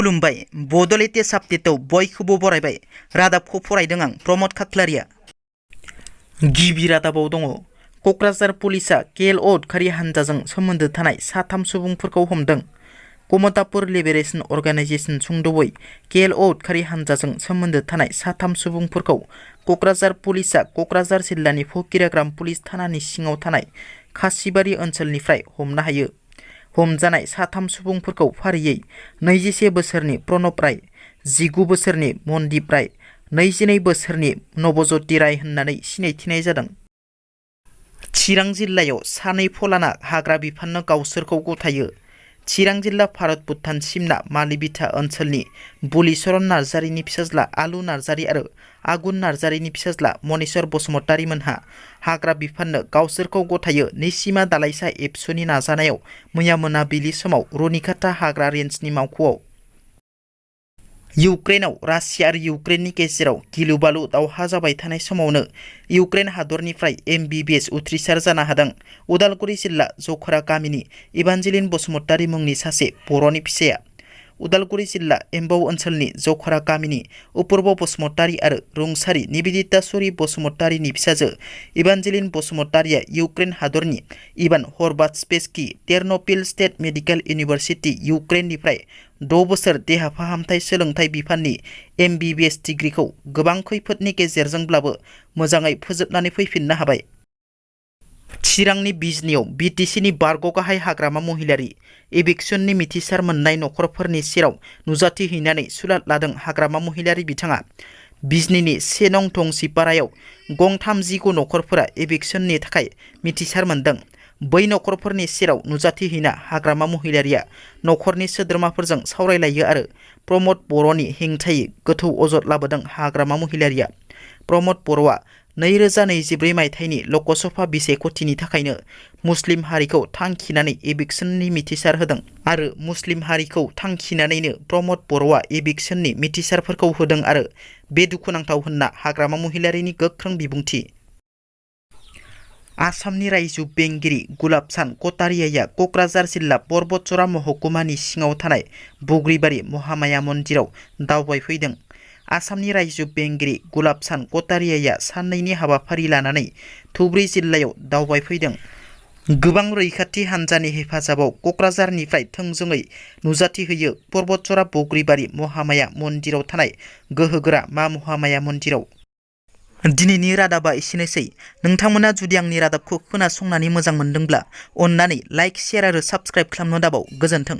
खुलुमबाय बड'लेण्ड आपडेटआव बयखौबो बरायबाय। रादाबखौ फरायदों आं प्रमद खाख्लारिया। गिबि रादाबाव दङ क'क्राझार पुलिसा केएल उदखारि हानजाजों सोमोन्दो थानाय 3 सुबुंफोरखौ हमदों। कमतापुर लिबारेशन अर्गानाइजेशन सुंद'यै केएल उदखारि हानजाजों सोमोन्दो थानाय 3 सुबुंफोरखौ क'क्राझार पुलिसा क'क्राझार जिल्लानि फकिराग्राम पुलिस थानानि सिङाव थानाय खासिबारि ओनसोलनिफ्राय हमनो हायो। हमजानाय 3 सुबुंफोरखौ फारियै 21 बोसोरनि प्रणब राय, 19 बोसोरनि मनदीप राय, 22 बोसोरनि नवज्योति राय होननानै सिनायथिनाय जादों। चिरां जिल्लायाव सानै फलाना हाग्रा बिफाननो गावसोरखौ गथायो। चिरां जिल्ला भारत भुटान सिमना मालिबिथा ओनसोलनि बुलिचरन नार्जारिनि फिसाज्ला आलु नार्जारि आरो आगुन नार्जारिनि फिसाज्ला मनेश्वर बसुमतारि मोनहा हाग्रा बिफाननो गावसोरखौ गथायो निसिमा दालाइसा एबसुनि नाजानायाव मैया मोनाबिलि समाव रुनिकाटा हाग्रा रेन्जनि मावख'आव। इउक्रेनाव रासिया आरो इउक्रेननि गेजेराव गिलु-बालु दावहा जाबाय थानाय समावनो इउक्रेन हादरनिफ्राय MBBS उथ्रिसार जानो हादों उदालगुरि जिल्ला जखरा गामिनि इभान्जेलिन बसुमतारि मुंनि सासे बर'नि फिसाया। उदालगुरि जिल्ला एम्बाव ओनसोलनि जखरा गामिनि अपुर्ब बसुमतारि आरो रुंसारि निबेदिताश्वरी बसुमतारिनि फिसाजो इभान्जेलिन बसुमतारिया इउक्रेन हादरनि Ivan हरबाटस्पेस्की Ternopil state medical university इउक्रेननिफ्राय 6 बोसोर देहा फाहामथाय सोलोंथाइ बिफाननि MBBS डिग्रीखौ गोबां खैफोदनि गेजेरजोंब्लाबो मोजाङै फोजोबनानै फैफिननो हाबाय। चिरांनि बिजनियाव BTCनि बारग' गाहाय हाग्रामा महिलारी एभिक्सननि मिथिसार मोननाय नखरफोरनि सेराव नुजाथिहैनानै सुलाद लादों हाग्रामा महिलारी बिथाङा। बिजनीनि 1 नं थंसिपारायाव गं 39 नखरफोरा एभिक्सननि थाखाय मिथिसार मोनदों। बै नखरफोरनि सेराव नुजाथिहैना हाग्रामा महिलारीया नखरनि सोद्रोमाफोरजों सावरायलायो आरो प्रमद बर'नि हेंथायै गोथौ अजद लाबोदों हाग्रामा महिलारीया। प्रमद बर'आ 2024 मायथाइनि लकसभा बिसायख'थिनि थाखायनो मुस्लिम हारिखौ थांखिनानै एभिक्सननि मिथिसार होदों आरो मुस्लिम हारिखौ थांखिनानैनो प्रमद बर'आ एभिक्सननि मिथिसारफोरखौ होदों आरो बे दुखुनांथाव होनना हाग्रामा महिलारीनि गोख्रों बिबुंथि। आसामनि रायजो बेंगिरि गुलाबसान कटारियाया क'क्राझार जिल्ला पर्बतजरा महकुमानि सिङाव थानाय बग्रिबारि महामाया मन्दिराव दावबायफैदों। आसामनि रायजो बेंगिरि गुलाबसान कटारियाया साननैनि हाबाफारि लानानै धुबरी जिल्लायाव दावबायफैदों। गोबां रैखाथि हानजानि हेफाजाबाव क'क्राझारनिफ्राय थोंजोङै नुजाथिहैयो पर्बतजरा बग्रिबारि महामाया मन्दिराव थानाय गोहोगोरा मा महामाया मन्दिराव। दिनैनि रादाबा एसेनोसै। नोंथांमोना जुदि आंनि रादाबखौ खोनासंनानै मोजां मोनदोंब्ला अन्नानै लाइक, शेयार आरो साबस्क्राइब खालामनो दाबाव। गोजोन्थों।